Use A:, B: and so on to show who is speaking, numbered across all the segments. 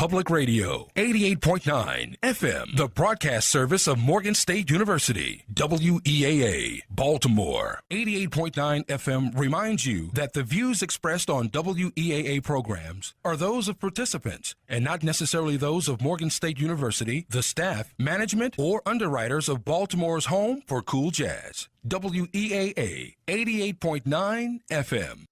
A: Public Radio, 88.9 FM, the broadcast service of Morgan State University, WEAA, Baltimore. 88.9 FM reminds you that the views expressed on WEAA programs are those of participants and not necessarily those of Morgan State University, the staff, management, or underwriters of Baltimore's home for cool jazz. WEAA, 88.9 FM.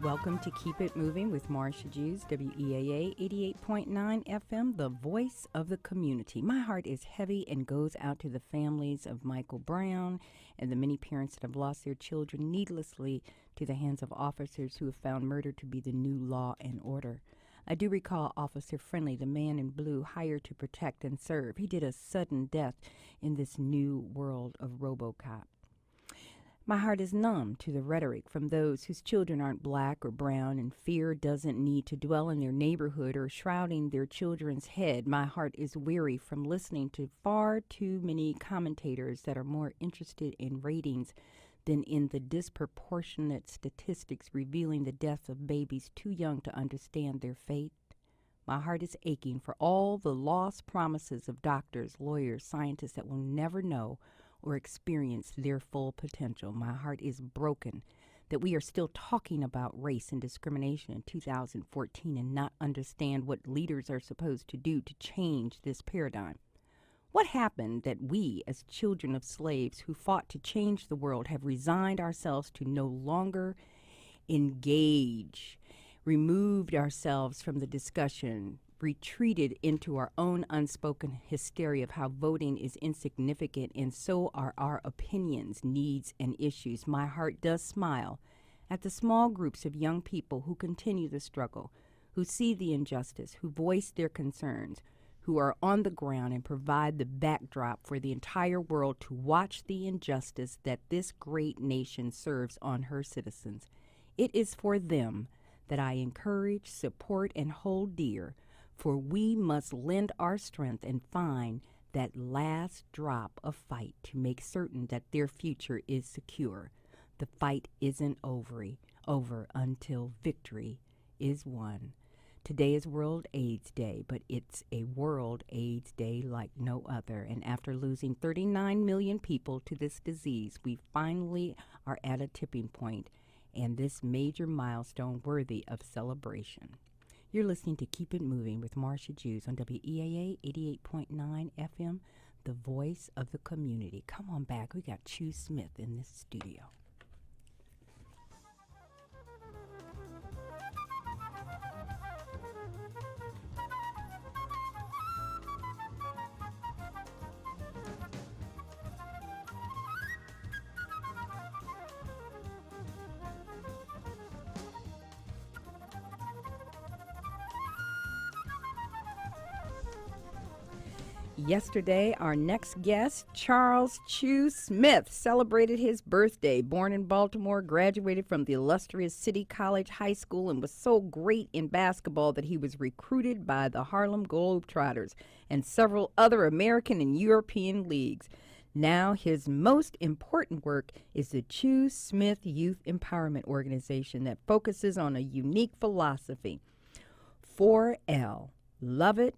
B: Welcome to Keep It Moving with Marsha Jews, WEAA 88.9 FM, the voice of the community. My heart is heavy and goes out to the families of Michael Brown and the many parents that have lost their children needlessly to the hands of officers who have found murder to be the new law and order. I do recall Officer Friendly, the man in blue hired to protect and serve. He did a sudden death in this new world of RoboCop. My heart is numb to the rhetoric from those whose children aren't black or brown, and fear doesn't need to dwell in their neighborhood or shrouding their children's head. My heart is weary from listening to far too many commentators that are more interested in ratings than in the disproportionate statistics revealing the deaths of babies too young to understand their fate. My heart is aching for all the lost promises of doctors, lawyers, scientists that will never know or experience their full potential. My heart is broken that we are still talking about race and discrimination in 2014 and not understand what leaders are supposed to do to change this paradigm. What happened that we, as children of slaves who fought to change the world, have resigned ourselves to no longer engage, removed ourselves from the discussion, retreated into our own unspoken hysteria of how voting is insignificant, and so are our opinions, needs, and issues. My heart does smile at the small groups of young people who continue the struggle, who see the injustice, who voice their concerns, who are on the ground and provide the backdrop for the entire world to watch the injustice that this great nation serves on her citizens. It is for them that I encourage, support, and hold dear, for we must lend our strength and find that last drop of fight to make certain that their future is secure. The fight isn't over until victory is won. Today is World AIDS Day, but it's a World AIDS Day like no other. And after losing 39 million people to this disease, we finally are at a tipping point, and this major milestone worthy of celebration. You're listening to Keep It Moving with Marsha Jews on WEAA 88.9 FM, the voice of the community. Come on back. We got Kyu Smith in this studio. Yesterday, our next guest, Charles Kyu Smith, celebrated his birthday. Born in Baltimore, graduated from the illustrious City College High School, and was so great in basketball that he was recruited by the Harlem Globetrotters and several other American and European leagues. Now, his most important work is the Kyu Smith Youth Empowerment Organization that focuses on a unique philosophy. 4L, love it,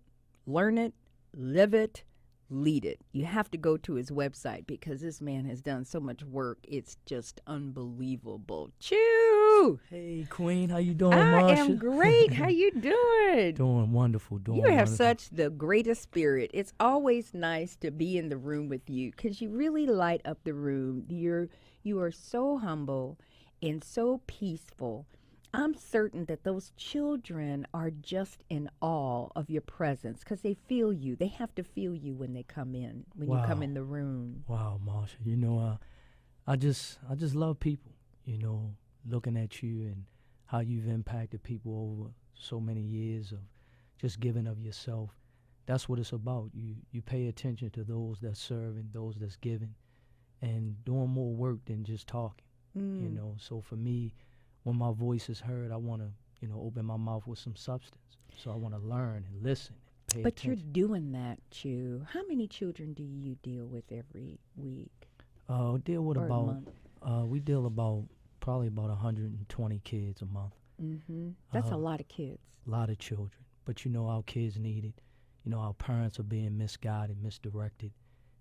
B: learn it, live it, lead it. You have to go to his website because this man has done so much work. It's just unbelievable. Kyu!
C: Hey, Queen. How you doing,
B: I
C: Marsha?
B: am great. How you doing?
C: Doing wonderful.
B: You have such the greatest spirit. It's always nice to be in the room with you because you really light up the room. You are so humble and so peaceful. I'm certain that those children are just in awe of your presence because they feel you. They have to feel you when they come in, when you come in the room.
C: Wow, Marsha. You know, I just love people, you know, looking at you and how you've impacted people over so many years of just giving of yourself. That's what it's about. You pay attention to those that serve and those that's giving and doing more work than just talking, you know. So for me, when my voice is heard, I want to, you know, open my mouth with some substance. So I want to learn and listen, pay
B: But
C: attention.
B: you're doing that, Chu. How many children do you deal with every week
C: Deal with
B: or
C: about,
B: month?
C: we deal probably about 120 kids a month.
B: Mm-hmm. That's a
C: Uh,
B: lot of kids.
C: A lot of children. But our kids need it. Our parents are being misguided, misdirected,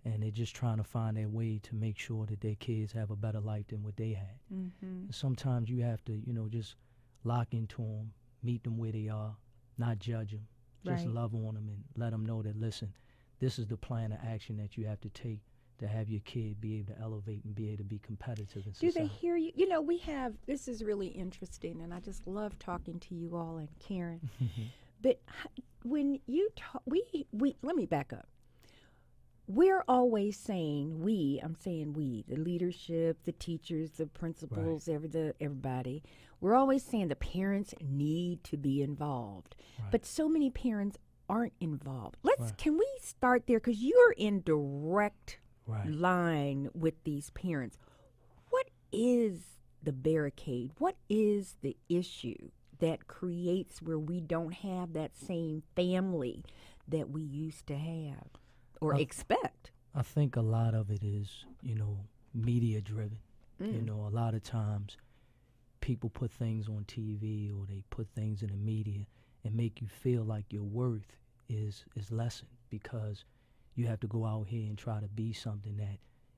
C: and they're just trying to find their way to make sure that their kids have a better life than what they had.
B: Mm-hmm.
C: And sometimes you have to, just lock into them, meet them where they are, not judge them, just
B: Right.
C: love on them and let them know that, listen, this is the plan of action that you have to take to have your kid be able to elevate and be able to be competitive in
B: Do
C: society.
B: they hear you? This is really interesting, and I just love talking to you all and Karen. But when you talk, let me back up. We're always saying I'm saying we, the leadership, the teachers, the principals, everybody. We're always saying the parents need to be involved.
C: Right.
B: But so many parents aren't involved.
C: Right.
B: Can we start there? Because you're in direct
C: Right.
B: line with these parents. What is the barricade? What is the issue that creates where we don't have that same family that we used to have or expect?
C: I think a lot of it is, media driven. A lot of times people put things on TV or they put things in the media and make you feel like your worth is lessened because you have to go out here and try to be something that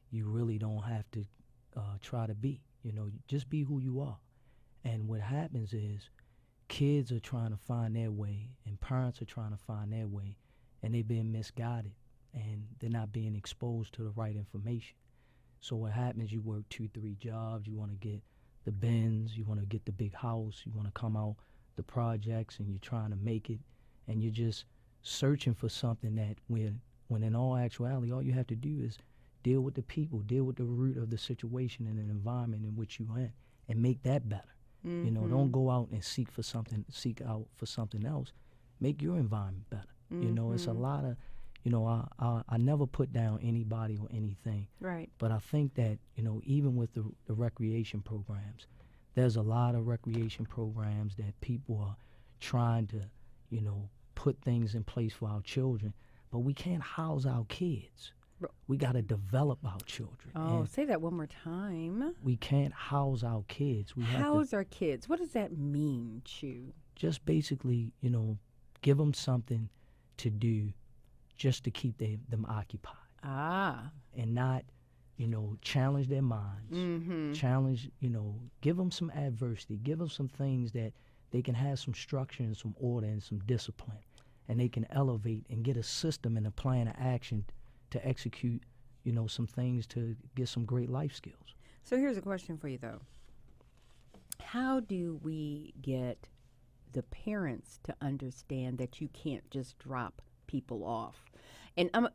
C: you really don't have to try to be. Just be who you are. And what happens is kids are trying to find their way and parents are trying to find their way, and they're being misguided and they're not being exposed to the right information. So what happens, you work 2-3 jobs, you want to get the Benz, you want to get the big house, you want to come out the projects and you're trying to make it, and you're just searching for something that when in all actuality, all you have to do is deal with the people, deal with the root of the situation and the environment in which you're in, and make that better.
B: Mm-hmm.
C: Don't go out and seek out for something else. Make your environment better. It's a lot of, I never put down anybody or anything.
B: Right.
C: But I think that, even with the recreation programs, there's a lot of recreation programs that people are trying to, put things in place for our children. But we can't house our kids. We got to develop our children.
B: Oh, say that one more time.
C: We can't house our kids. We have
B: House our kids. What does that mean, Chu?
C: just basically, give them something to do just to keep them occupied.
B: Ah.
C: And not, challenge their minds.
B: Mm-hmm.
C: Challenge, give them some adversity. Give them some things that they can have some structure and some order and some discipline. And they can elevate and get a system and a plan of action to execute, some things to get some great life skills.
B: So here's a question for you, though. How do we get the parents to understand that you can't just drop people off? And I'm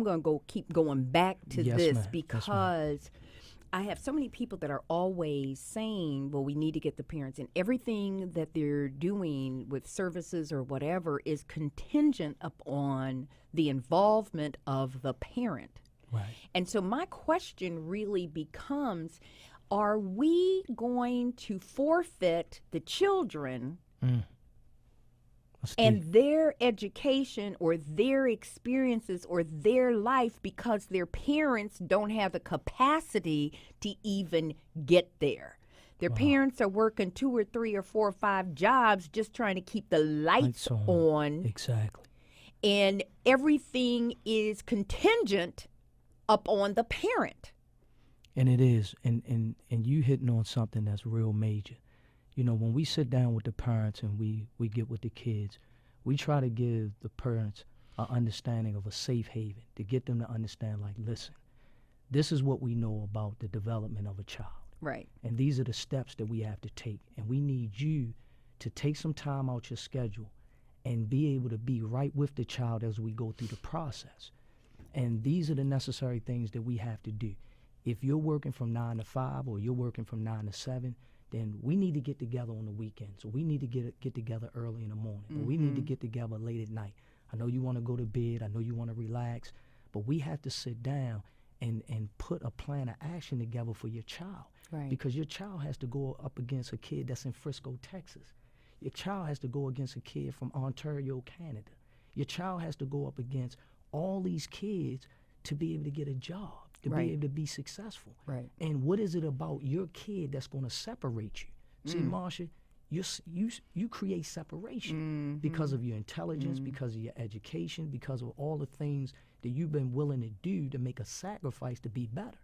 B: going to keep going back to
C: Yes,
B: this
C: ma'am. Yes,
B: because I have so many people that are always saying, well, we need to get the parents, and everything that they're doing with services or whatever is contingent upon the involvement of the parent.
C: Right.
B: And so my question really becomes, are we going to forfeit the children and their education or their experiences or their life because their parents don't have the capacity to even get there? Their parents are working 2 or 3 or 4 or 5 jobs just trying to keep the lights on.
C: Exactly.
B: And everything is contingent upon the parent.
C: And it is. And you hitting on something that's real major. When we sit down with the parents and we get with the kids, we try to give the parents an understanding of a safe haven to get them to understand, like, listen, this is what we know about the development of a child.
B: Right.
C: And these are the steps that we have to take. And we need you to take some time out your schedule and be able to be right with the child as we go through the process. And these are the necessary things that we have to do. If you're working from 9 to 5 or you're working from 9 to 7, then we need to get together on the weekends. Or we need to get together early in the morning. Or we need to get together late at night. I know you want to go to bed. I know you want to relax. But we have to sit down and put a plan of action together for your child.
B: Right.
C: Because your child has to go up against a kid that's in Frisco, Texas. Your child has to go against a kid from Ontario, Canada. Your child has to go up against all these kids to be able to get a job, to
B: Right.
C: be able to be successful.
B: Right.
C: And what is it about your kid that's going to separate you? See, Marsha, you create separation because of your intelligence, because of your education, because of all the things that you've been willing to do to make a sacrifice to be better.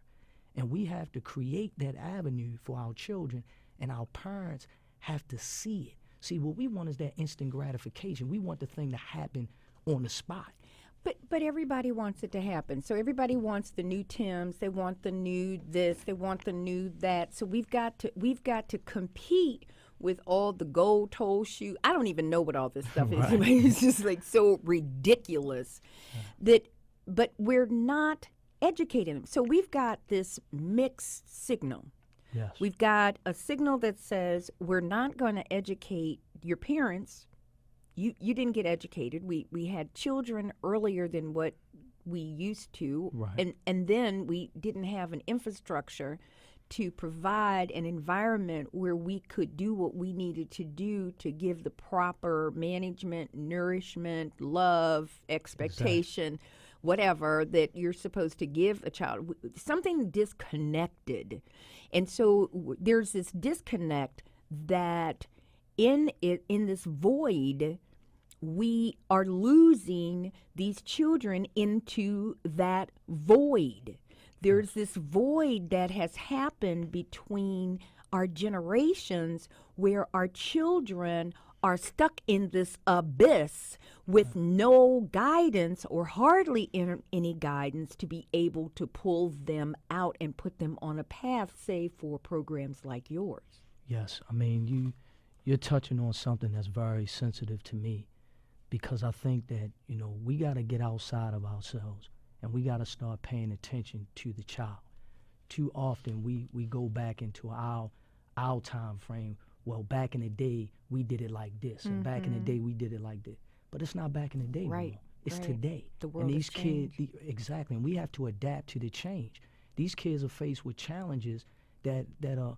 C: And we have to create that avenue for our children, and our parents have to see it. See, what we want is that instant gratification. We want the thing to happen on the spot.
B: But everybody wants it to happen. So everybody wants the new Timbs. They want the new this. They want the new that. So we've got to compete with all the gold toe shoe. I don't even know what all this stuff is.
C: Right.
B: It's just like so ridiculous but we're not educating them. So we've got this mixed signal.
C: Yes.
B: We've got a signal that says we're not going to educate your parents. You didn't get educated. We had children earlier than what we used to.
C: Right.
B: And then we didn't have an infrastructure to provide an environment where we could do what we needed to do to give the proper management, nourishment, love, expectation, whatever that you're supposed to give a child. Something disconnected. And so there's this disconnect that in this void, we are losing these children into that void. There's this void that has happened between our generations where our children are stuck in this abyss with no guidance or hardly any guidance to be able to pull them out and put them on a path, say, for programs like yours.
C: Yes. I mean, you're touching on something that's very sensitive to me, because I think that, we got to get outside of ourselves and we got to start paying attention to the child. Too often we go back into our time frame. Well, back in the day, we did it like this, and back in the day, we did it like this. But it's not back in the day
B: Right,
C: anymore. It's
B: right.
C: today.
B: The world
C: and these
B: has
C: kids,
B: changed.
C: exactly, and we have to adapt to the change. These kids are faced with challenges that are,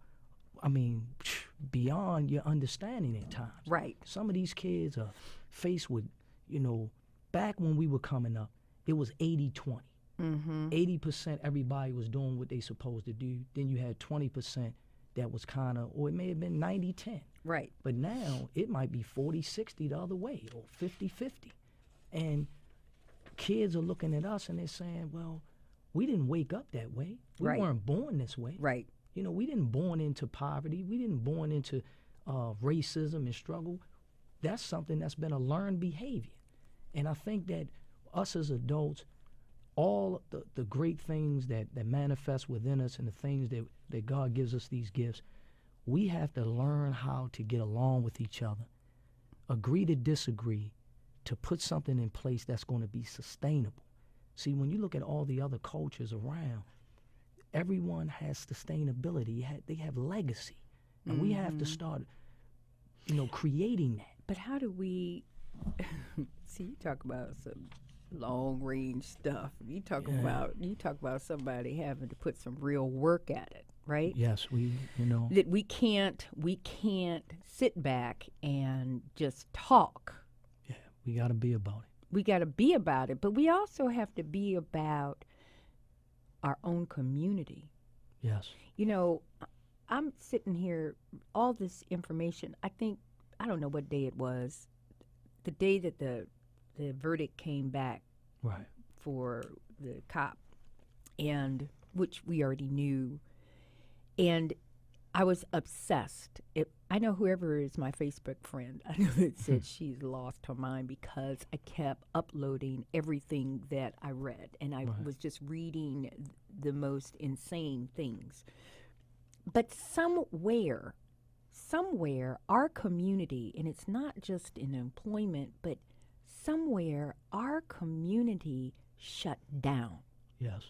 C: beyond your understanding at times.
B: Right.
C: Some of these kids are faced with, back when we were coming up, it was 80-20. 80% everybody was doing what they supposed to do. Then you had 20% that was kind of, or it may have been 90-10.
B: Right.
C: But now it might be 40-60 the other way, or 50-50. And kids are looking at us and they're saying, well, we didn't wake up that way. We
B: Right.
C: weren't born this way.
B: Right.
C: We didn't born into poverty. We didn't born into racism and struggle. That's something that's been a learned behavior. And I think that us as adults, all the great things that manifest within us and the things that God gives us these gifts, we have to learn how to get along with each other, agree to disagree, to put something in place that's going to be sustainable. See, when you look at all the other cultures around, everyone has sustainability. They have legacy. And we have to start, creating that.
B: But how do we see? You talk about some long range stuff. You talk about somebody having to put some real work at it, right?
C: Yes,
B: That we can't sit back and just talk.
C: Yeah, we got to be about it.
B: We got to be about it, but we also have to be about our own community.
C: Yes.
B: I'm sitting here, all this information. I don't know what day it was, the day that the verdict came back
C: Right.
B: for the cop, and which we already knew, and I was obsessed. I know whoever is my Facebook friend, I know that said she's lost her mind because I kept uploading everything that I read, and I was just reading the most insane things. But somewhere, our community, and it's not just in employment, but somewhere our community shut down.
C: Yes.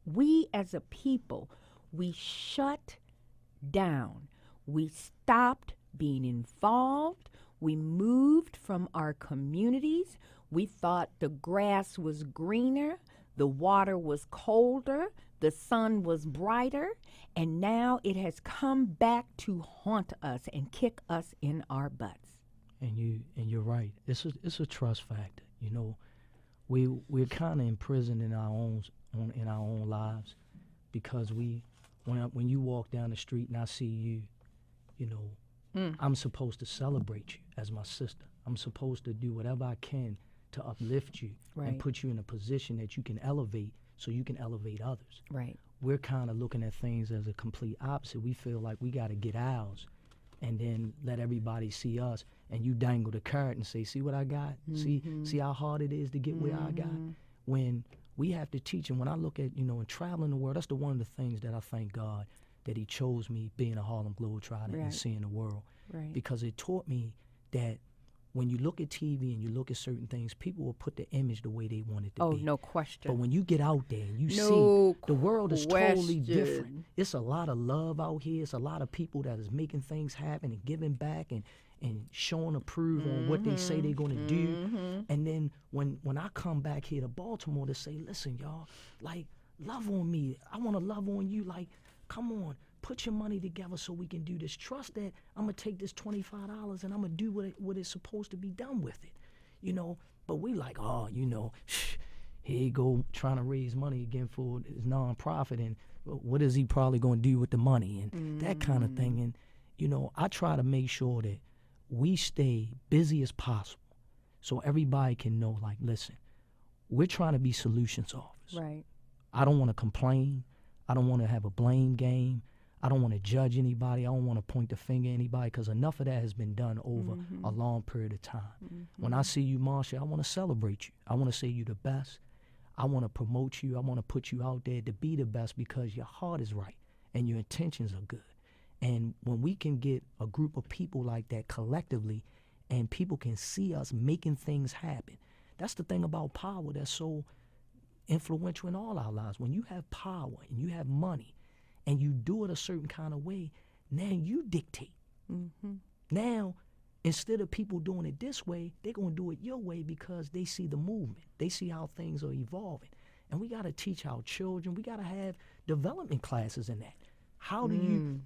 B: We as a people, we shut down. We stopped being involved. We moved from our communities. We thought the grass was greener, the water was colder, the sun was brighter, and now it has come back to haunt us and kick us in our butts.
C: And you're right. It's a trust factor. You know, we're kind of imprisoned in our own lives, because when you walk down the street and I see you, you know, I'm supposed to celebrate you as my sister. I'm supposed to do whatever I can to uplift you and put you in a position that you can elevate, so you can elevate others.
B: Right.
C: We're kind of looking at things as a complete opposite. We feel like we got to get ours and then let everybody see us, and you dangle the carrot and say, see what I got? See how hard it is to get where I got? When we have to teach, and when I look at, you know, and traveling the world, that's one of the things that I thank God that he chose me, being a Harlem Globetrotter and seeing the world. Right. Because it taught me that when you look at TV and you look at certain things, people will put the image the way they want it to be.
B: Oh, no question.
C: But when you get out there and you see the world is totally different. It's a lot of love out here. It's a lot of people that is making things happen and giving back and showing approve on what they say they're going to do. And then when I come back here to Baltimore to say, listen, y'all, like, love on me. I want to love on you. Like, come on. Put your money together so we can do this. Trust that I'm going to take this $25 and I'm going to do what it's supposed to be done with it, you know. But we like, oh, you know, here you go trying to raise money again for his nonprofit, and what is he probably going to do with the money and that kind of thing. And, you know, I try to make sure that we stay busy as possible so everybody can know, like, listen, we're trying to be solutions officers. Right. I don't want to complain. I don't want to have a blame game. I don't want to judge anybody. I don't want to point the finger at anybody, because enough of that has been done over a long period of time. When I see you, Marsha, I want to celebrate you. I want to say you're the best. I want to promote you. I want to put you out there to be the best, because your heart is right and your intentions are good. And when we can get a group of people like that collectively, and people can see us making things happen, that's the thing about power that's so influential in all our lives. When you have power and you have money, and you do it a certain kind of way, now you dictate. Now, instead of people doing it this way, they're going to do it your way, because they see the movement. They see how things are evolving. And we got to teach our children. We got to have development classes in that. How do you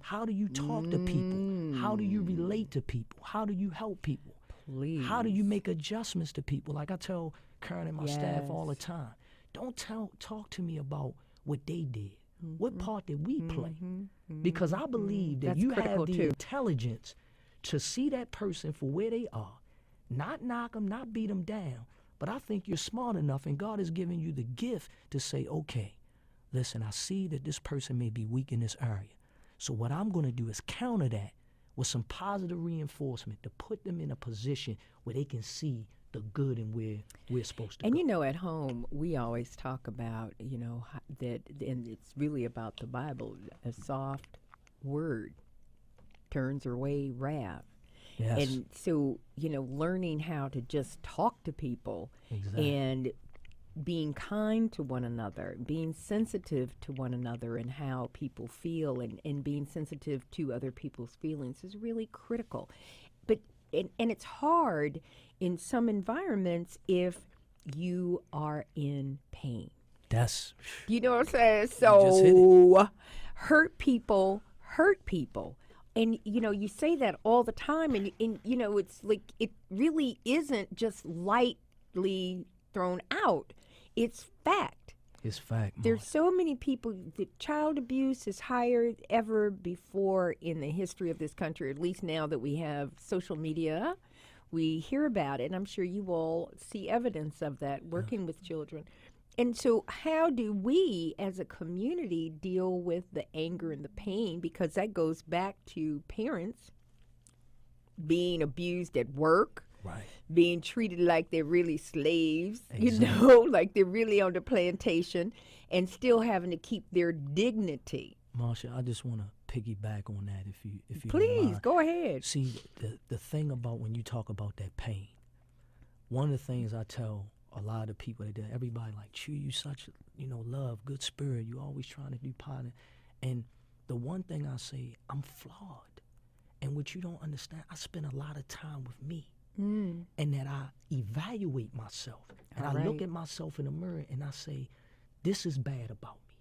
C: talk to people? How do you relate to people? How do you help people?
B: Please.
C: How do you make adjustments to people? Like I tell Karen and my staff all the time, don't talk to me about what they did. What part did we play? Because I believe that
B: That's
C: you have the
B: too.
C: intelligence to see that person for where they are, not knock them, not beat them down. But I think you're smart enough, and God has given you the gift to say, okay, listen, I see that this person may be weak in this area. So what I'm going to do is counter that with some positive reinforcement to put them in a position where they can see the good and where we're supposed to
B: and
C: go.
B: You know, at home we always talk about, you know, that, and it's really about the Bible. A soft word turns away wrath.
C: Yes.
B: And so, you know, learning how to just talk to people and being kind to one another, being sensitive to one another and how people feel, and being sensitive to other people's feelings is really critical. But and it's hard in some environments if you are in pain.
C: That's,
B: you know what I'm saying? So hurt people. And, you know, you say that all the time, and you know, it's like it really isn't just lightly thrown out. It's fact.
C: It's fact.
B: There's so many people. The child abuse is higher ever before in the history of this country, at least now that we have social media. We hear about it, and I'm sure you all see evidence of that working with children. And so how do we as a community deal with the anger and the pain? Because that goes back to parents being abused at work, being treated like they're really slaves, you know, like they're really on the plantation, and still having to keep their dignity.
C: Marsha, I just want to piggyback on that, if you
B: please
C: don't mind.
B: Go ahead.
C: See, the thing about when you talk about that pain, one of the things I tell a lot of people that everybody like, Chew, you such, you know, love, good spirit, you always trying to do positive. And the one thing I say, I'm flawed. And what you don't understand, I spend a lot of time with me. And that I evaluate myself. And I look at myself in the mirror and I say, this is bad about me.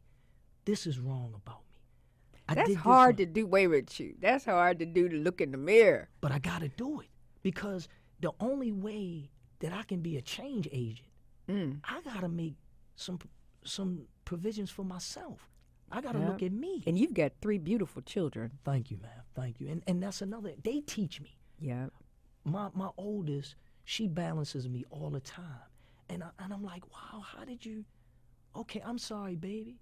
C: This is wrong about me.
B: That's hard to do. Wait with you. That's hard to do, to look in the mirror.
C: But I got to do it, because the only way that I can be a change agent, I gotta make some provisions for myself. I gotta look at me.
B: And you've got 3 beautiful children.
C: Thank you, ma'am. Thank you. And that's another. They teach me.
B: Yeah.
C: My oldest, she balances me all the time, and I'm like, wow, how did you? Okay, I'm sorry, baby.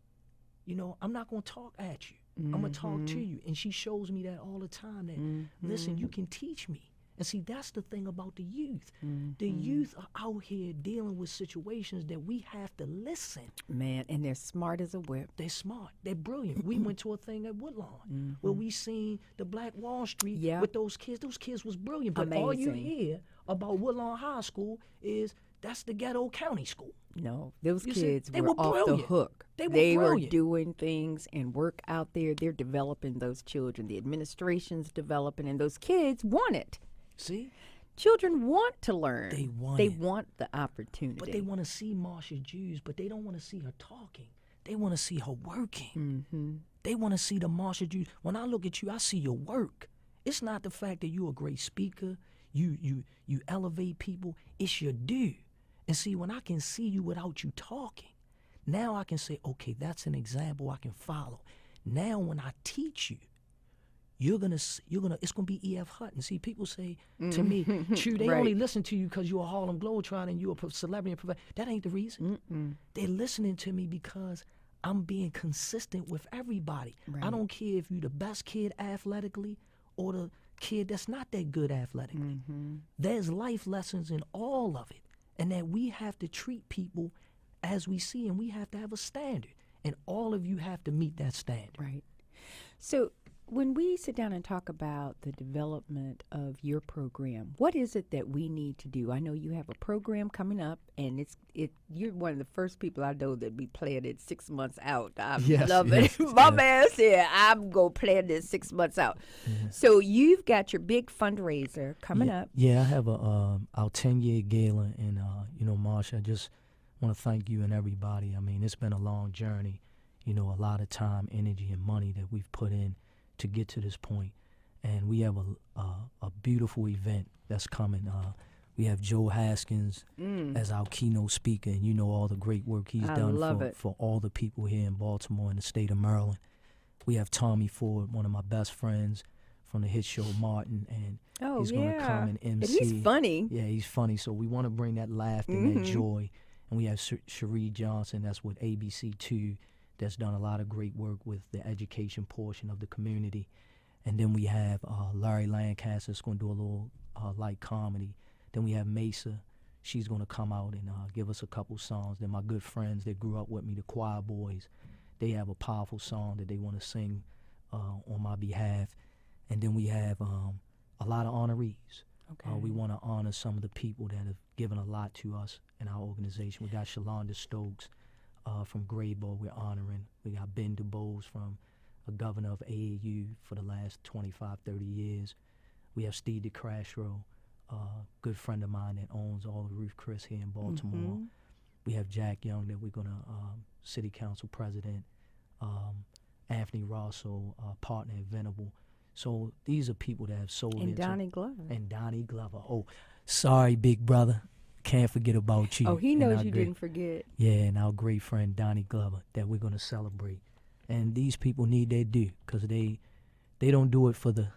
C: You know, I'm not gonna talk at you. I'm gonna talk to you. And she shows me that all the time. That listen, you can teach me. And see, that's the thing about the youth. The youth are out here dealing with situations that we have to listen.
B: Man, and they're smart as a whip.
C: They're smart. They're brilliant. We went to a thing at Woodlawn where we seen the Black Wall Street with those kids. Those kids was brilliant. But all you hear about Woodlawn High School is that's the ghetto county school.
B: No, those kids
C: they
B: were off
C: brilliant.
B: the hook.
C: They
B: were
C: brilliant.
B: doing things and work out there. They're developing those children. The administration's developing, and those kids want it.
C: See?
B: Children want to learn.
C: They want
B: They
C: it.
B: want the opportunity.
C: But they want to see Marsha Jews, but they don't want to see her talking. They want to see her working. They want to see the Marsha Jews. When I look at you, I see your work. It's not the fact that you're a great speaker, you elevate people. It's your do. And see, when I can see you without you talking, now I can say, okay, that's an example I can follow. Now when I teach you, it's gonna be E.F. Hutton. See, people say to me, "True, they only listen to you because you're a Harlem Globetrotter and you're a celebrity." That ain't the reason. They're listening to me because I'm being consistent with everybody. I don't care if you're the best kid athletically or the kid that's not that good athletically. There's life lessons in all of it, and that we have to treat people as we see, and we have to have a standard, and all of you have to meet that standard.
B: Right. So when we sit down and talk about the development of your program, what is it that we need to do? I know you have a program coming up, and you're one of the first people I know that be playing it 6 months out. I love it. My man said, I'm going to plan this 6 months out. So you've got your big fundraiser coming up.
C: Yeah, I have our 10-year gala, and, Marsha, I just want to thank you and everybody. I mean, it's been a long journey, a lot of time, energy, and money that we've put in to get to this point. And we have a beautiful event that's coming. We have Joe Haskins as our keynote speaker, and all the great work he's done for all the people here in Baltimore and the state of Maryland. We have Tommy Ford, one of my best friends from the hit show Martin, and he's going to come and MC.
B: And he's funny.
C: Yeah, he's funny. So we want to bring that laughter and that joy. And we have Cherie Johnson, that's with ABC2, that's done a lot of great work with the education portion of the community. And then we have Larry Lancaster, that's going to do a little light comedy. Then we have Mesa. She's going to come out and give us a couple songs. Then my good friends that grew up with me, the Choir Boys, they have a powerful song that they want to sing on my behalf. And then we have a lot of honorees.
B: Okay.
C: We want to honor some of the people that have given a lot to us in our organization. We got Shalonda Stokes from Graybo, we're honoring. We got Ben DuBose from a governor of AAU for the last 25, 30 years. We have Steve DeCrashro, a good friend of mine that owns all of Ruth Chris here in Baltimore. We have Jack Young that we're going to, city council president. Anthony Rosso, partner at Venable. So these are people that have sold into.
B: And Donnie Glover.
C: And Donnie Glover. Oh, sorry, big brother. Can't forget about you.
B: Oh, he knows you didn't forget.
C: Yeah, and our great friend Donnie Glover that we're going to celebrate. And these people need their due because they don't do it for the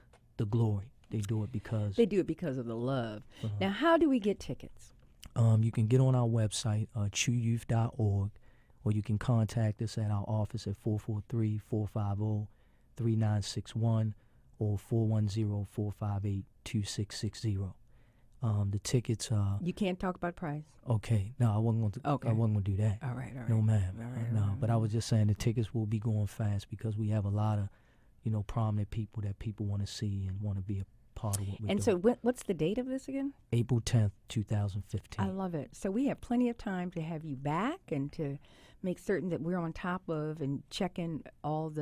C: glory. They do it because...
B: They do it because of the love. Now, how do we get tickets?
C: You can get on our website, truyouth.org, or you can contact us at our office at 443-450-3961 or 410-458-2660. The tickets
B: you can't talk about price.
C: Okay. No, I wasn't going to.
B: Okay.
C: I wasn't going to do that.
B: All right.
C: No, ma'am.
B: All
C: But I was just saying the tickets will be going fast because we have a lot of, prominent people that people want to see and want to be a part of what we're doing.
B: And so what's the date of this again?
C: April 10th, 2015.
B: I love it. So we have plenty of time to have you back and to make certain that we're on top of and checking all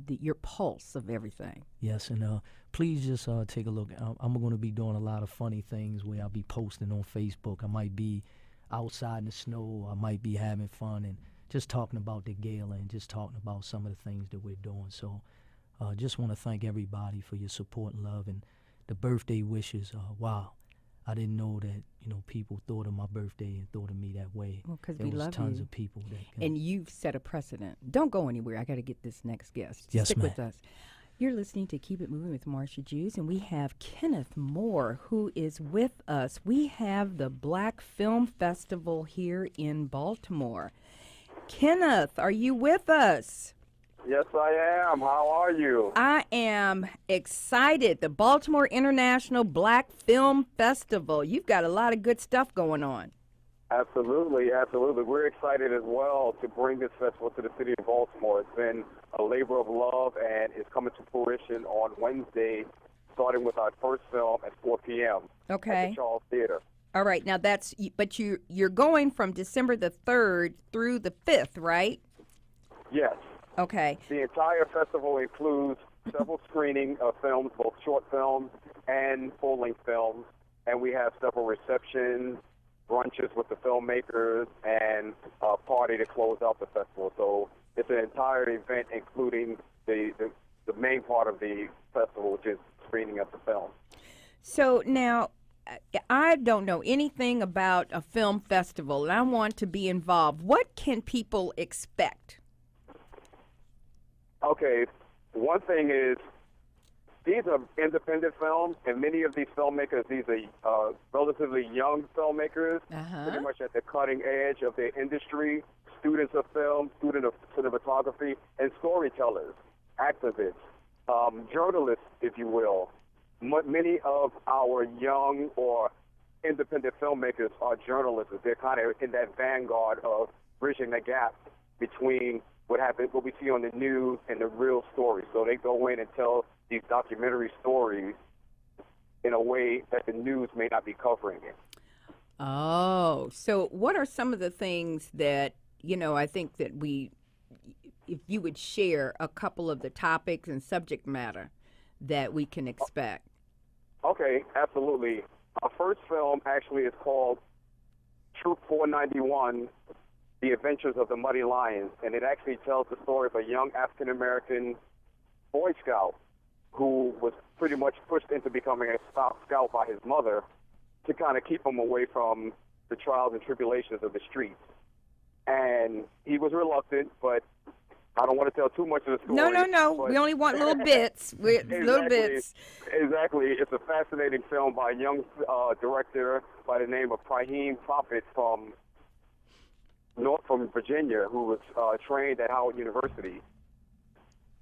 B: your pulse of everything.
C: Yes, and please just take a look. I'm going to be doing a lot of funny things where I'll be posting on Facebook. I might be outside in the snow. I might be having fun and just talking about the gala and just talking about some of the things that we're doing. So just want to thank everybody for your support and love and the birthday wishes. Wow. I didn't know that, people thought of my birthday and thought of me that way.
B: Well, because
C: there
B: we
C: was
B: love
C: tons
B: you.
C: of people that
B: And you've set a precedent. Don't go anywhere. I got to get this next guest.
C: Yes,
B: Stick
C: ma'am.
B: with us. You're listening to Keep It Moving with Marsha Jews, and we have Kenneth Moore, who is with us. We have the Black Film Festival here in Baltimore. Kenneth, are you with us?
D: Yes, I am. How are you?
B: I am excited. The Baltimore International Black Film Festival. You've got a lot of good stuff going on.
D: Absolutely, absolutely. We're excited as well to bring this festival to the city of Baltimore. It's been a labor of love, and it's coming to fruition on Wednesday, starting with our first film at 4 p.m.
B: Okay.
D: at the Charles Theater.
B: All right. Now but you're going from December the 3rd through the 5th, right?
D: Yes.
B: Okay.
D: The entire festival includes several screenings of films, both short films and full-length films, and we have several receptions, brunches with the filmmakers, and a party to close out the festival. So it's an entire event, including the main part of the festival, which is screening of the film.
B: So now, I don't know anything about a film festival, and I want to be involved. What can people expect?
D: Okay, one thing is these are independent films, and many of these filmmakers, these are relatively young filmmakers, pretty much at the cutting edge of their industry, students of film, students of cinematography, and storytellers, activists, journalists, if you will. Many of our young or independent filmmakers are journalists. They're kind of in that vanguard of bridging the gap between what we see on the news and the real story. So they go in and tell these documentary stories in a way that the news may not be covering it.
B: Oh, so what are some of the things that, I think that if you would share a couple of the topics and subject matter that we can expect?
D: Okay, absolutely. Our first film actually is called Troop 491, The Adventures of the Muddy Lions, and it actually tells the story of a young African-American Boy Scout who was pretty much pushed into becoming a scout by his mother to kind of keep him away from the trials and tribulations of the streets. And he was reluctant, but I don't want to tell too much of the story.
B: No. We only want little bits. Little bits.
D: Exactly. It's a fascinating film by a young director by the name of Raheem Prophet from Virginia, who was trained at Howard University.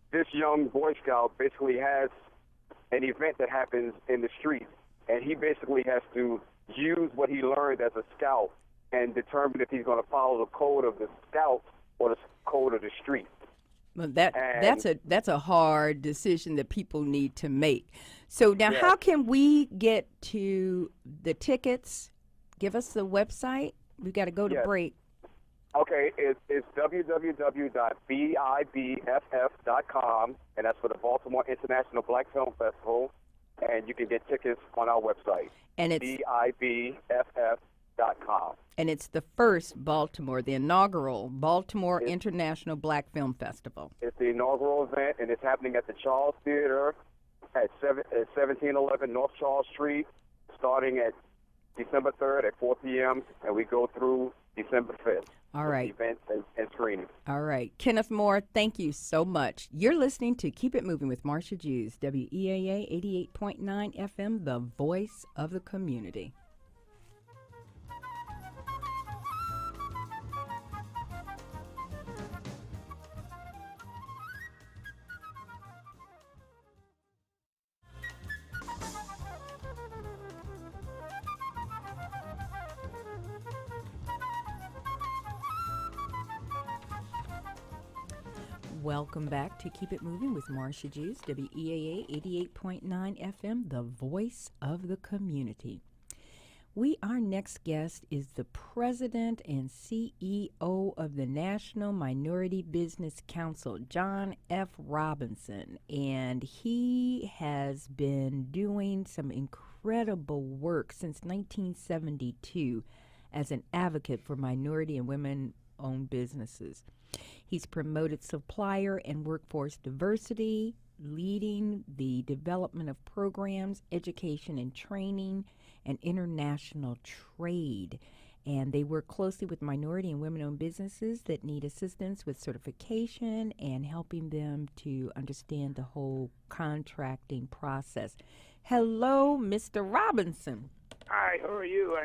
D: This young Boy Scout basically has an event that happens in the streets, and he basically has to use what he learned as a scout and determine if he's going to follow the code of the scouts or the code of the street.
B: Well, that's a hard decision that people need to make. So now, how can we get to the tickets? Give us the website. We've got to go to break.
D: Okay, it's www.biBFF.com, and that's for the Baltimore International Black Film Festival, and you can get tickets on our website.
B: And it's
D: biBFF.com.
B: And it's the inaugural Baltimore International Black Film Festival.
D: It's the inaugural event, and it's happening at the Charles Theater at 1711 North Charles Street, starting at December 3rd at 4 p.m., and we go through December 5th.
B: All right.
D: Events and screenings.
B: All right. Kenneth Moore, thank you so much. You're listening to Keep It Moving with Marsha Jews, WEAA 88.9 FM, the voice of the community. Welcome back to Keep It Moving with Marsha Jews, WEAA 88.9 FM, the voice of the community. Our next guest is the president and CEO of the National Minority Business Council, John F. Robinson, and he has been doing some incredible work since 1972 as an advocate for minority and women-owned businesses. He's promoted supplier and workforce diversity, leading the development of programs, education and training, and international trade. And they work closely with minority and women-owned businesses that need assistance with certification and helping them to understand the whole contracting process. Hello, Mr. Robinson.
E: Hi, how are you?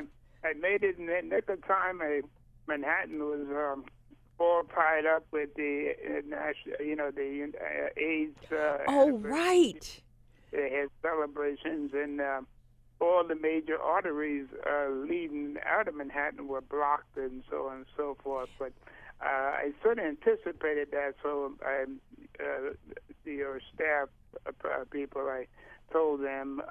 E: I made it in the nick of time. Manhattan was all tied up with the the AIDS.
B: Oh, right.
E: They had celebrations, and all the major arteries leading out of Manhattan were blocked, and so on and so forth. But I sort of anticipated that, so your staff people, I told them,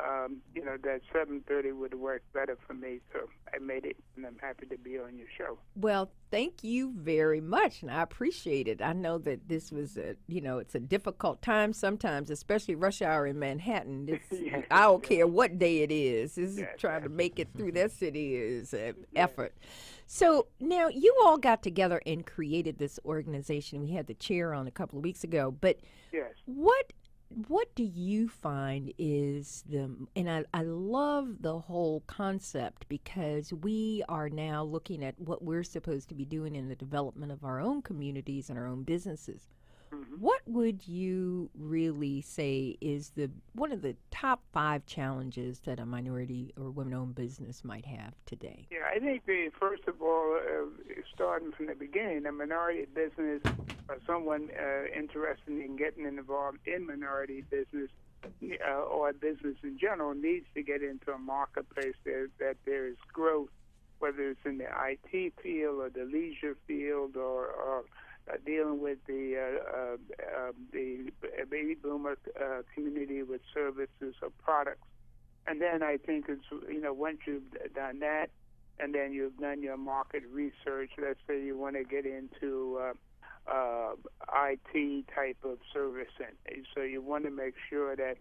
E: that 7:30 would work better for me, so I made it, and I'm happy to be on your show.
B: Well, thank you very much, and I appreciate it. I know that this was, it's a difficult time sometimes, especially rush hour in Manhattan.
E: Yes,
B: I don't care what day it is.
E: Yes,
B: trying to make it through that city is an effort. So now you all got together and created this organization. We had the chair on a couple of weeks ago, but
E: yes.
B: What do you find is and I love the whole concept, because we are now looking at what we're supposed to be doing in the development of our own communities and our own businesses. Mm-hmm. What would you really say is one of the top 5 challenges that a minority or women-owned business might have today?
E: Yeah, I think first of all, starting from the beginning, a minority business or someone interested in getting involved in minority business or business in general needs to get into a marketplace that there is growth, whether it's in the IT field or the leisure field or dealing with the baby boomer community with services or products. And then I think it's, once you've done that, and then you've done your market research, let's say you want to get into IT type of servicing. So you want to make sure that,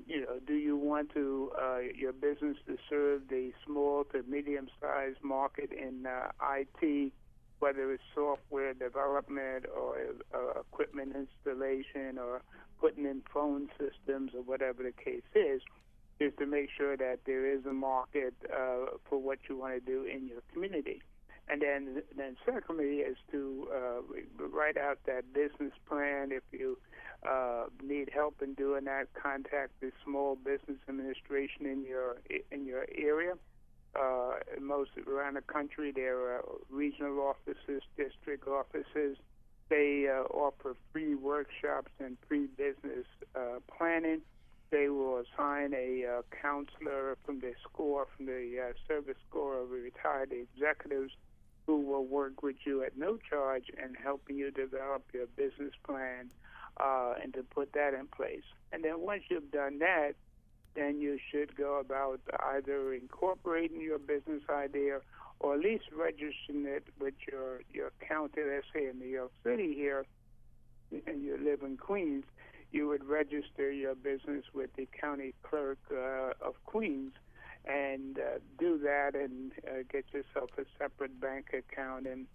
E: do you want to your business to serve the small to medium-sized market in IT, whether it's software development or equipment installation or putting in phone systems or whatever the case is to make sure that there is a market for what you want to do in your community. And then secondly is to write out that business plan. If you need help in doing that, contact the Small Business Administration in your area. Most around the country, there are regional offices, district offices. They offer free workshops and pre-business planning. They will assign a counselor from the service corps of retired executives who will work with you at no charge and helping you develop your business plan and to put that in place. And then once you've done that, then you should go about either incorporating your business idea or at least registering it with your county. Let's say in New York City here, and you live in Queens, you would register your business with the county clerk of Queens and do that and get yourself a separate bank account and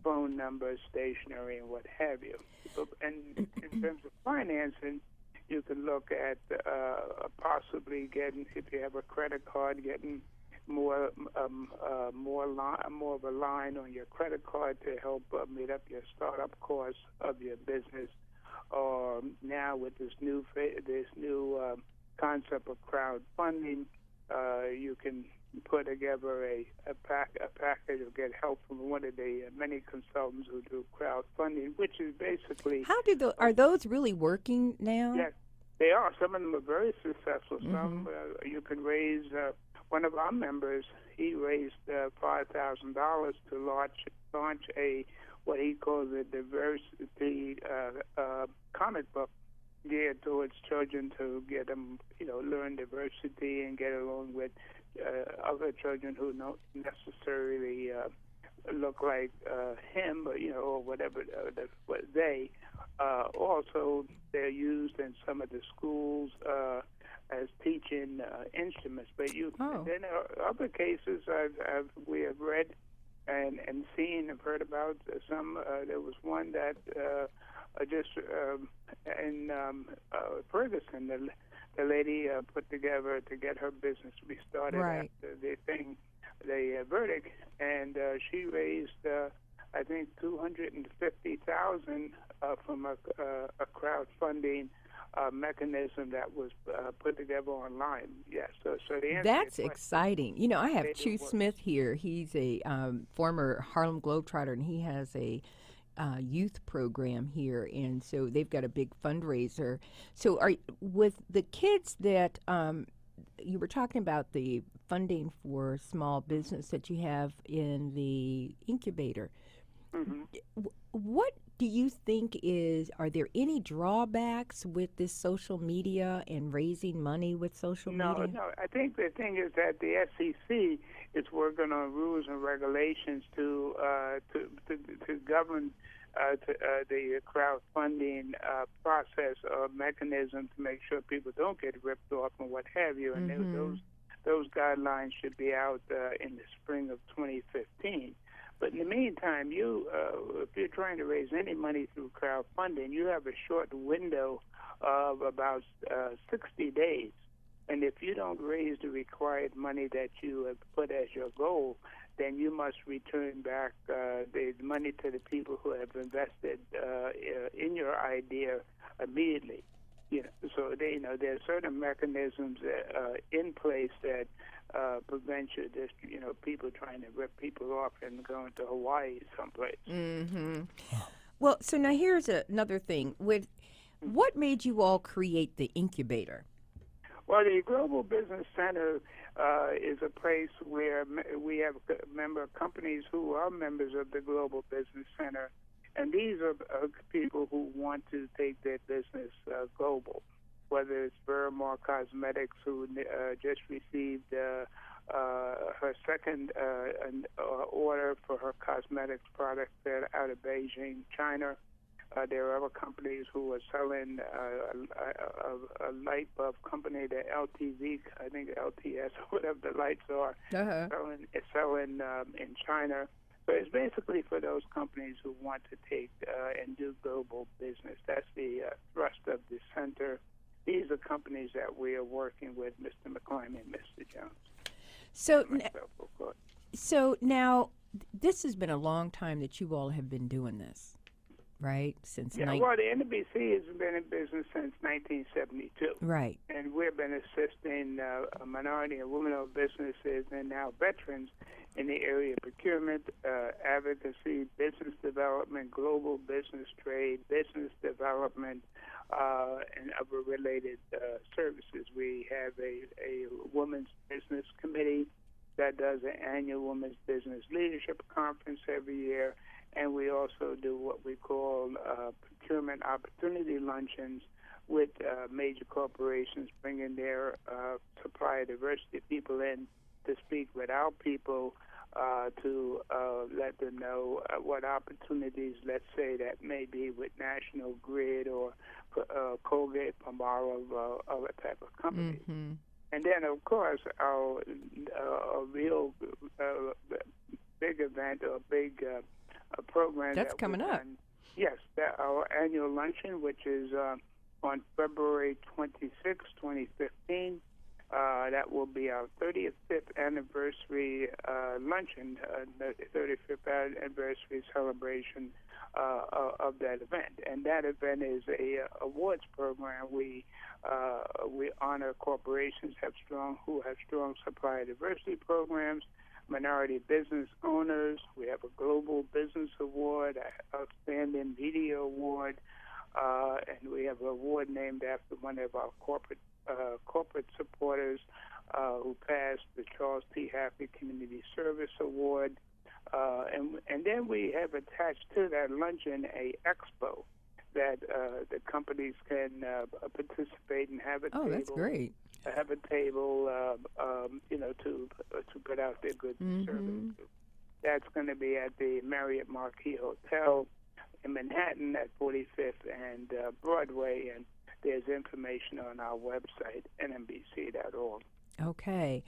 E: phone number, stationery, and what have you. And in terms of financing, you can look at possibly getting, if you have a credit card, getting more of a line on your credit card to help meet up your startup costs of your business. Or now with this new concept of crowdfunding, you can put together a package or get help from one of the many consultants who do crowdfunding, which is basically...
B: Are those really working now?
E: Yes, they are. Some of them are very successful. Mm-hmm. Some you can raise... one of our members, he raised $5,000 to launch a what he calls a diversity comic book geared towards children to get them, learn diversity and get along with other children who don't necessarily look like him, or whatever they. Also, they're used in some of the schools as teaching instruments. But then there are other cases we have read and seen and heard about. Some there was one that just in Ferguson, the lady put together to get her business restarted after the verdict, and she raised, I think, $250,000 from a crowdfunding mechanism that was put together online. Yes, so the answer
B: that's exciting. You know, I have Kyu Smith here. He's a former Harlem Globetrotter, and he has a youth program here, and so they've got a big fundraiser. So, with the kids that you were talking about, the funding for small business that you have in the incubator. Mm-hmm. What do you think are there any drawbacks with this social media and raising money with social media?
E: No. I think the thing is that the SEC is working on rules and regulations to govern the crowdfunding process or mechanism to make sure people don't get ripped off and what have you. And those guidelines should be out in the spring of 2015. But in the meantime, if you're trying to raise any money through crowdfunding, you have a short window of about 60 days. And if you don't raise the required money that you have put as your goal, then you must return back the money to the people who have invested in your idea immediately. So there are certain mechanisms in place that prevent people trying to rip people off and going to Hawaii someplace.
B: Mm-hmm. Well, so now here's another thing. What made you all create the incubator?
E: Well, the Global Business Center is a place where we have member companies who are members of the Global Business Center, and these are people who want to take their business global, whether it's Vermar Cosmetics, who just received her second order for her cosmetics product out of Beijing, China. There are other companies who are selling a light bulb company, the LTV, I think LTS, whatever the lights are, selling in China. So it's basically for those companies who want to take and do global business. That's the thrust of the center. These are companies that we are working with, Mr. McClain and Mr. Jones.
B: So now, this has been a long time that you all have been doing this. Right?
E: Well, the NMBC has been in business since 1972.
B: Right.
E: And we've been assisting minority and women-owned businesses and now veterans in the area of procurement, advocacy, business development, global business trade, business development, and other related services. We have a women's business committee that does an annual women's business leadership conference every year. And we also do what we call procurement opportunity luncheons with major corporations, bringing their supplier diversity people in to speak with our people to let them know what opportunities, let's say, that may be with National Grid or Colgate, Palmolive, other type of companies. Mm-hmm. And then, of course, our real big event or big a program
B: that's coming up.
E: Yes, our annual luncheon, which is on February 26, 2015. That will be our 35th anniversary luncheon, the 35th anniversary celebration of that event. And that event is a awards program. We honor corporations who have strong supplier diversity programs, minority business owners. We have a Global Business Award, an Outstanding Media Award, and we have an award named after one of our corporate supporters who passed the Charles T. Happy Community Service Award. And then we have attached to that luncheon a expo that the companies can participate and have a table.
B: Oh, that's great.
E: Have a table, to put out their goods and services. That's going to be at the Marriott Marquis Hotel in Manhattan at 45th and Broadway, and there's information on our website, nmbc.org.
B: Okay.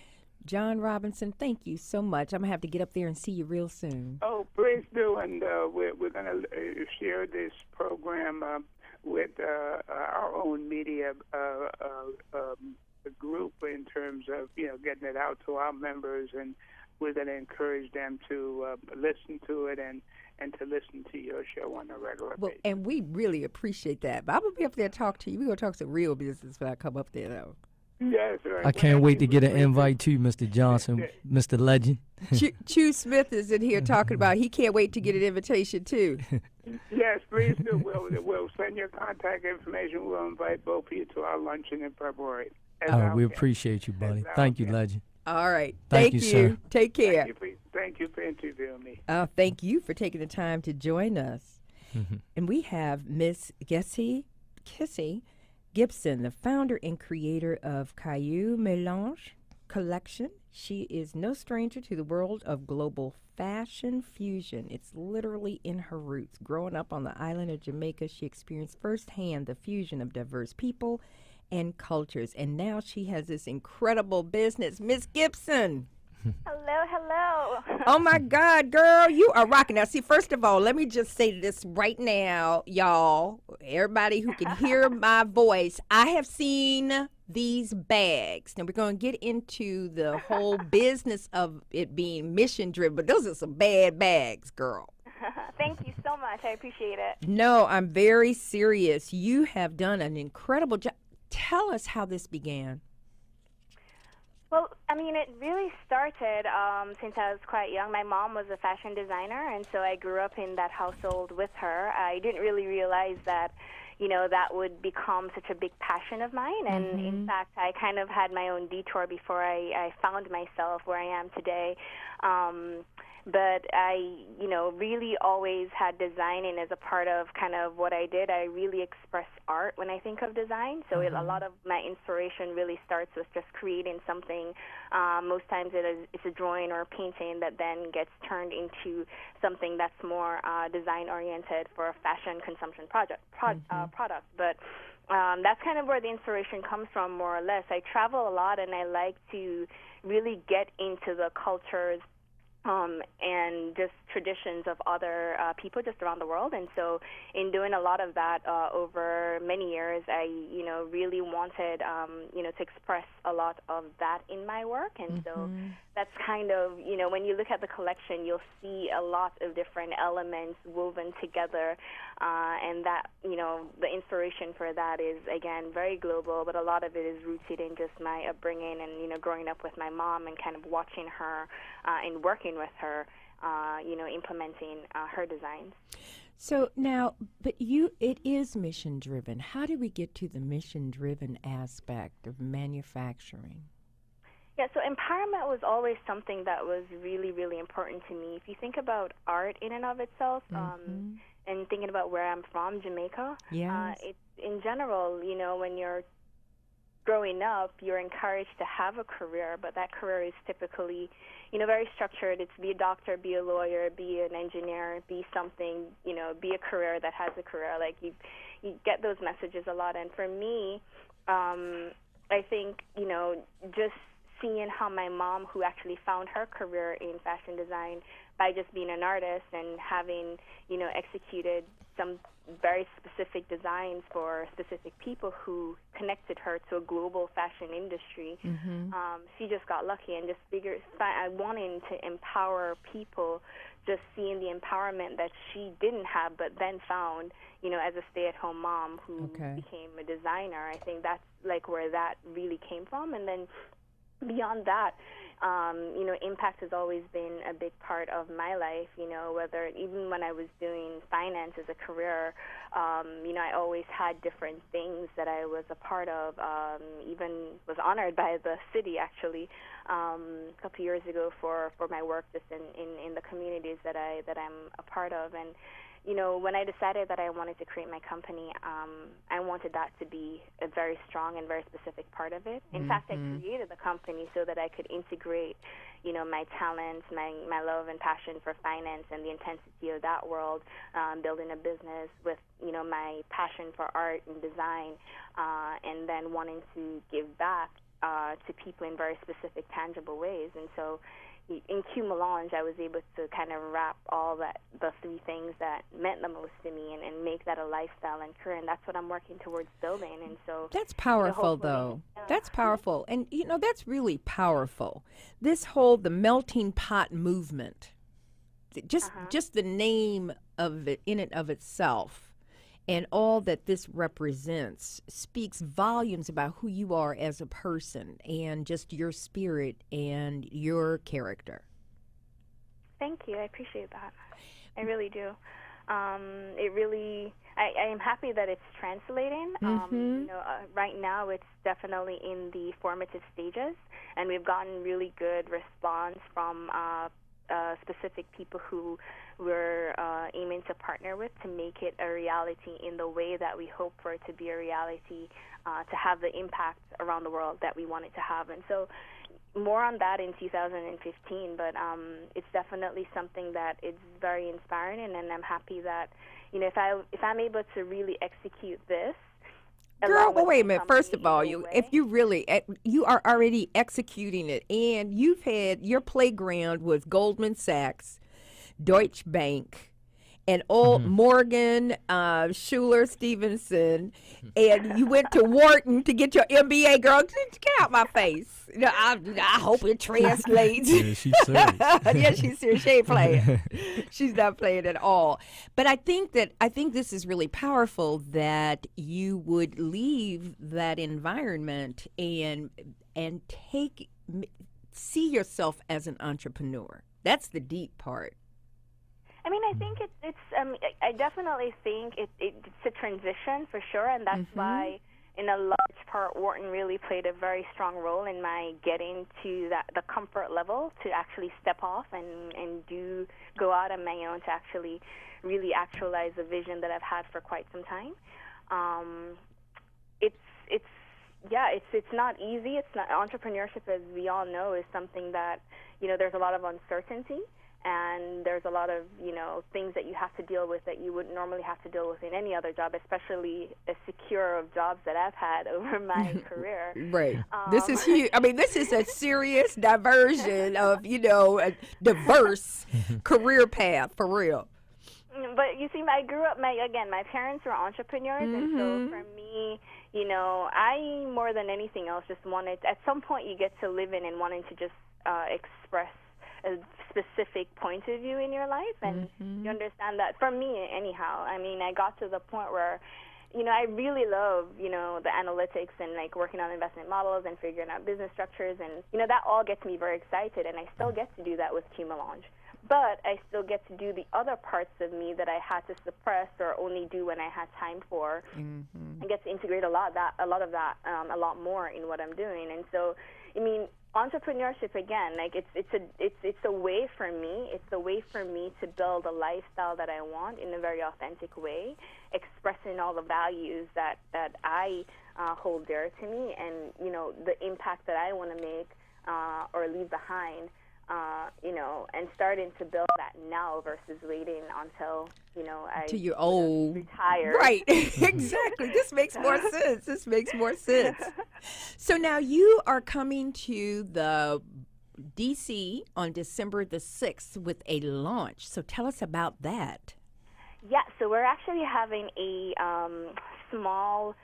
B: John Robinson, thank you so much. I'm going to have to get up there and see you real soon.
E: Oh, please do, and we're going to share this program with our own media group in terms of getting it out to our members, and we're going to encourage them to listen to it and to listen to your show on a regular basis.
B: And we really appreciate that. But I'm going to be up there and talk to you. We're going to talk some real business when I come up there, though.
E: Yes, right.
C: I can't wait to get an invite too, Mr. Johnson, Mr. Legend.
B: Chew Smith is in here talking about he can't wait to get an invitation too.
E: Yes, please do. We'll send your contact information. We'll invite both of you to our luncheon in February.
C: We appreciate you, buddy. Thank you, Legend.
B: All right.
C: Thank you, sir.
B: Take care.
E: Thank you for interviewing me.
B: Thank you for taking the time to join us. And we have Miss Kesi Gibson, the founder and creator of Kyu Melange collection. She is no stranger to the world of global fashion fusion. It's literally in her roots. Growing up on the island of Jamaica, she experienced firsthand the fusion of diverse people and cultures. And now she has this incredible business. Miss Gibson.
F: Hello.
B: Oh, my God, girl, you are rocking. Now, see, first of all, let me just say this right now, y'all, everybody who can hear my voice, I have seen these bags. Now, we're going to get into the whole business of it being mission-driven, but those are some bad bags, girl.
F: Thank you so much. I appreciate it.
B: No, I'm very serious. You have done an incredible job. Tell us how this began.
F: Well, I mean, it really started since I was quite young. My mom was a fashion designer, and so I grew up in that household with her. I didn't really realize that, that would become such a big passion of mine. And in fact, I kind of had my own detour before I found myself where I am today. But I, really always had designing as a part of kind of what I did. I really express art when I think of design. So a lot of my inspiration really starts with just creating something. Most times it's a drawing or a painting that then gets turned into something that's more design-oriented for a fashion consumption product. But that's kind of where the inspiration comes from, more or less. I travel a lot, and I like to really get into the cultures and just traditions of other people just around the world. And so in doing a lot of that over many years, I, really wanted, to express a lot of that in my work. And so that's kind of, when you look at the collection, you'll see a lot of different elements woven together. And that, the inspiration for that is, again, very global, but a lot of it is rooted in just my upbringing and, growing up with my mom and kind of watching her and working with her, implementing her designs.
B: So now, but it is mission-driven. How do we get to the mission-driven aspect of manufacturing?
F: Yeah, so empowerment was always something that was really, really important to me. If you think about art in and of itself, and thinking about where I'm from, Jamaica, it's, in general, when you're growing up, you're encouraged to have a career, but that career is typically, very structured. It's be a doctor, be a lawyer, be an engineer, be something, be a career that has a career. Like, you get those messages a lot. And for me, I think, just seeing how my mom, who actually found her career in fashion design by just being an artist and having, executed some very specific designs for specific people who connected her to a global fashion industry. She just got lucky and just wanting to empower people, just seeing the empowerment that she didn't have but then found, as a stay-at-home mom who became a designer. I think that's like where that really came from. And then beyond that, impact has always been a big part of my life, whether even when I was doing finance as a career, I always had different things that I was a part of, even was honored by the city, actually, a couple years ago for my work just in the communities that I'm a part of. And when I decided that I wanted to create my company, I wanted that to be a very strong and very specific part of it. In fact, I created the company so that I could integrate, my talents, my love and passion for finance and the intensity of that world, building a business with, my passion for art and design, and then wanting to give back to people in very specific, tangible ways. And so, in Kyu Melange, I was able to kind of wrap all the three things that meant the most to me and make that a lifestyle and career, and that's what I'm working towards building. And so
B: that's powerful, though. Yeah. That's powerful, and that's really powerful. This whole the melting pot movement, just the name of it in and of itself. And all that this represents speaks volumes about who you are as a person and just your spirit and your character.
F: Thank you. I appreciate that. I really do. It really, I am happy that it's translating. Right now it's definitely in the formative stages, and we've gotten really good response from specific people who we're aiming to partner with to make it a reality in the way that we hope for it to be a reality, to have the impact around the world that we want it to have. And so more on that in 2015, but it's definitely something that is very inspiring, and I'm happy that, if I'm able to really execute this.
B: Girl, well, wait a minute. First of all, you are already executing it, and you've had your playground with Goldman Sachs, Deutsche Bank, and old Morgan, Schuler, Stevenson, and you went to Wharton to get your MBA. Girl, get out my face. I hope it translates.
C: Yeah, she's serious.
B: Yeah, she's serious. She ain't playing. She's not playing at all. But I think this is really powerful that you would leave that environment and see yourself as an entrepreneur. That's the deep part.
F: I mean, I think it's. I definitely think it's a transition for sure, and that's why, in a large part, Wharton really played a very strong role in my getting to the comfort level to actually step off and go out on my own to actually really actualize a vision that I've had for quite some time. It's not easy. It's not entrepreneurship, as we all know, is something that there's a lot of uncertainty. And there's a lot of, things that you have to deal with that you wouldn't normally have to deal with in any other job, especially as secure of jobs that I've had over my career.
B: Right. This is huge. I mean, this is a serious diversion of, a diverse career path, for real.
F: But you see, I grew up, my parents were entrepreneurs, and so for me, I, more than anything else, just wanted, at some point you get to live in and wanting to just express a specific point of view in your life, and you understand that. For me, anyhow, I mean, I got to the point where, I really love, the analytics and like working on investment models and figuring out business structures, and that all gets me very excited, and I still get to do that with Kyu Melange. But I still get to do the other parts of me that I had to suppress or only do when I had time for. I get to integrate a lot more in what I'm doing, and so, I mean, entrepreneurship, again, like it's a way for me. It's a way for me to build a lifestyle that I want in a very authentic way, expressing all the values that I hold dear to me, and the impact that I want to make or leave behind. And starting to build that now versus waiting until
B: you're old,
F: retire.
B: Right? Exactly. This makes more sense. So now you are coming to the DC on December the 6th with a launch. So tell us about that.
F: Yeah. So we're actually having a small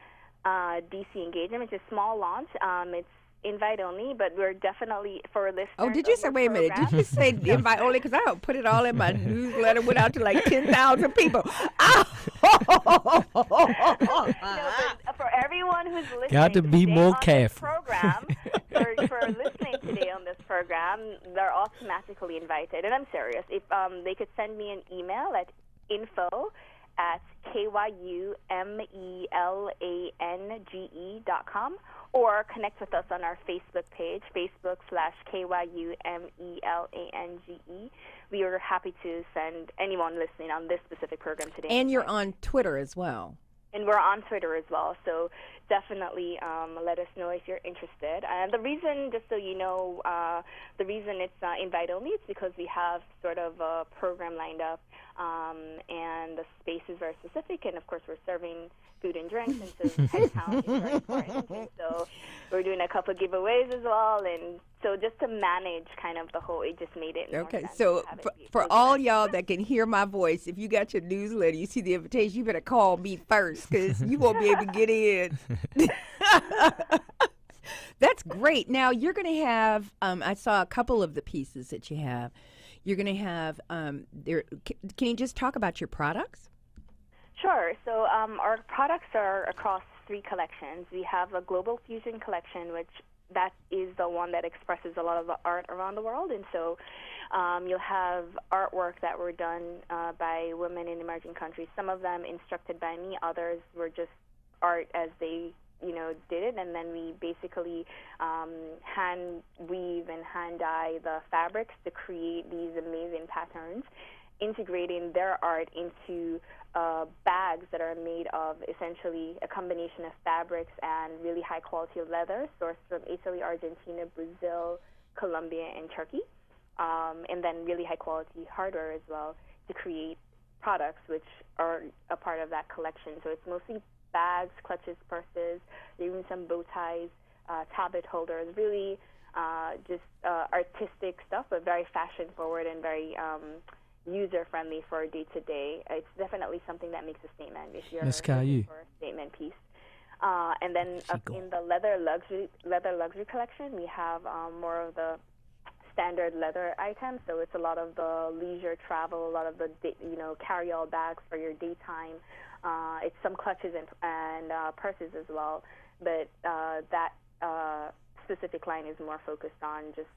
F: DC engagement. It's a small launch. It's invite only, but we're definitely, for listeners.
B: Oh, did you say, wait a minute, did you say invite only? Because I put it all in my newsletter, went out to like 10,000 people.
F: For everyone who's listening,
C: got to be more careful.
F: For listening today on this program, they're automatically invited. And I'm serious. If they could send me an email at info@KYUMELANGE.com, or connect with us on our Facebook page, Facebook/KYUMELANGE. We are happy to send anyone listening on this specific program today.
B: And you're on Twitter as well.
F: And we're on Twitter as well, so definitely let us know if you're interested. And the reason, just so you know, the reason it's invite only is because we have sort of a program lined up and the space is very specific, and of course we're serving food and drinks, and so headcount is very important. And so we're doing a couple of giveaways as well, and so just to manage kind of the whole, it just made it more sense
B: so
F: to have it
B: for all y'all that can hear my voice, if you got your newsletter, you see the invitation, you better call me first, because you won't be able to get in. That's great. Now, you're going to have, I saw a couple of the pieces that you have. You're going to have, can you just talk about your products?
F: Sure. So our products are across 3 collections. We have a Global Fusion collection, which that is the one that expresses a lot of the art around the world. And so you'll have artwork that were done by women in emerging countries, some of them instructed by me, others were just art as they did it, and then we basically hand weave and hand dye the fabrics to create these amazing patterns, integrating their art into bags that are made of essentially a combination of fabrics and really high quality leather sourced from Italy, Argentina, Brazil, Colombia, and Turkey, and then really high quality hardware as well to create products which are a part of that collection. So it's mostly bags, clutches, purses, even some bow ties, tablet holders, really just artistic stuff, but very fashion forward and very user-friendly for day-to-day. It's definitely something that makes a statement if you're looking for a statement piece. And then in the leather luxury collection, we have more of the standard leather items. So it's a lot of the leisure travel, a lot of the carry-all bags for your daytime. It's some clutches and purses as well. But that specific line is more focused on just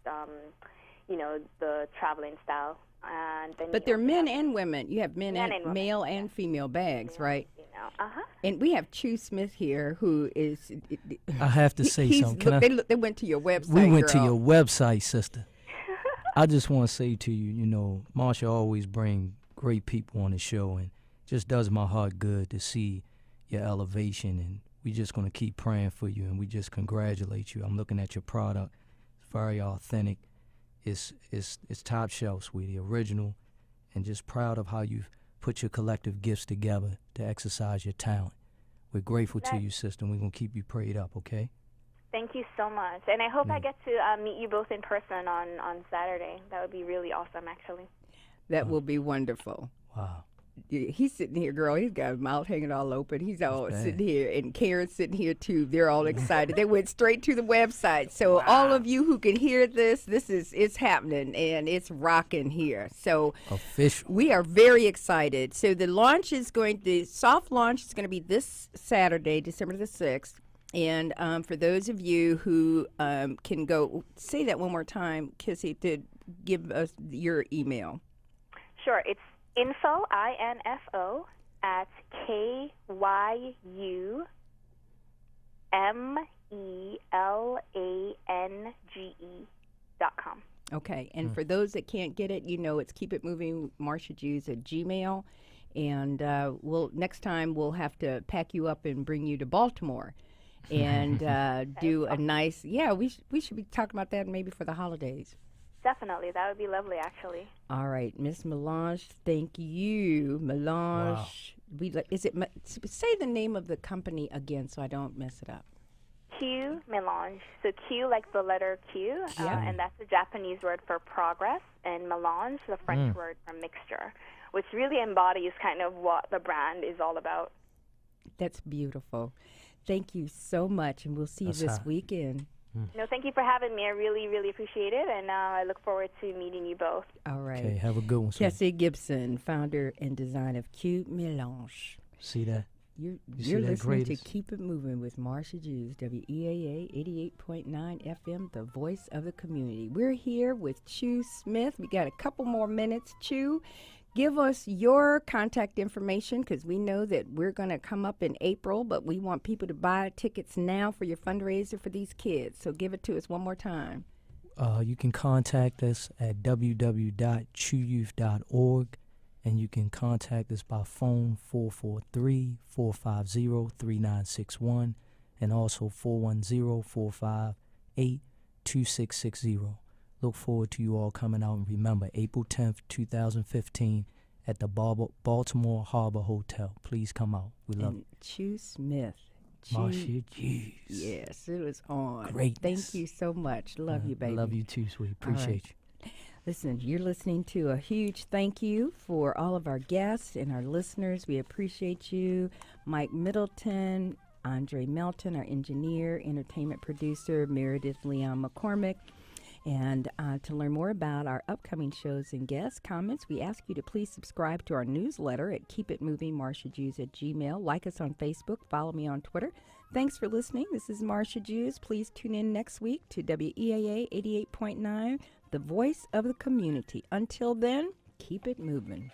F: the traveling style. And then
B: but they're men and women. You have men and male and female bags, right? And we have Kyu Smith here, who is.
C: I have to say something.
B: They went to your website.
C: We went to your website, sister. I just want to say to you, Marsha always bring great people on the show, and just does my heart good to see your elevation. And we just gonna keep praying for you, and we just congratulate you. I'm looking at your product; it's very authentic. It's top shelf, sweetie, original, and just proud of how you've put your collective gifts together to exercise your talent. We're grateful to you, sister, and we're going to keep you prayed up, okay?
F: Thank you so much. And I hope I get to meet you both in person on Saturday. That would be really awesome, actually.
B: That will be wonderful.
C: Wow.
B: He's sitting here, girl. He's got his mouth hanging all open. He's all sitting here, and Karen's sitting here too. They're all excited. They went straight to the website. So all of you who can hear this, it's happening and it's rocking here. So
C: official.
B: We are very excited. So the soft launch is going to be this Saturday, December the 6th. And for those of you who can go, say that one more time, Kesi, to give us your email.
F: Sure, it's info, I-N-F-O, at KYUMELANGE.com.
B: Okay, and for those that can't get it, it's Keep It Moving, Marsha Jews at Gmail. And next time we'll have to pack you up and bring you to Baltimore and do a nice, we should be talking about that maybe for the holidays.
F: Definitely. That would be lovely, actually.
B: All right. Miss Melange, thank you. Melange. Wow. Say the name of the company again so I don't mess it up.
F: Kyu Melange. So Q like the letter Q, and that's the Japanese word for progress, and melange, the French word for mixture, which really embodies kind of what the brand is all about.
B: That's beautiful. Thank you so much, and we'll see you this weekend.
F: No, thank you for having me. I really, really appreciate it, and I look forward to meeting you both.
B: All right.
C: Okay, have a good one.
B: Kesi Gibson, founder and designer of Kyu Melange.
C: See that?
B: You're listening to Keep It Moving with Marsha Jews, WEAA 88.9 FM, the voice of the community. We're here with Kyu Smith. We got a couple more minutes. Kyu, give us your contact information, because we know that we're going to come up in April, but we want people to buy tickets now for your fundraiser for these kids. So give it to us one more time.
C: You can contact us at www.kyuyouth.org, and you can contact us by phone 443-450-3961 and also 410-458-2660. Look forward to you all coming out, and remember, April 10th, 2015 at the Baltimore Harbor Hotel. Please come out. We love it.
B: Chew Smith.
C: Marsha Jews.
B: Yes, it was on.
C: Great.
B: Thank you so much. Love you, baby.
C: I love you too, sweet. Appreciate you.
B: Listen, you're listening to a huge thank you for all of our guests and our listeners. We appreciate you. Mike Middleton, Andre Melton, our engineer, entertainment producer, Meredith Leon McCormick. And to learn more about our upcoming shows and guest comments, we ask you to please subscribe to our newsletter at keepitmoving@gmail. Like us on Facebook. Follow me on Twitter. Thanks for listening. This is Marsha Jews. Please tune in next week to WEAA 88.9, the voice of the community. Until then, keep it moving.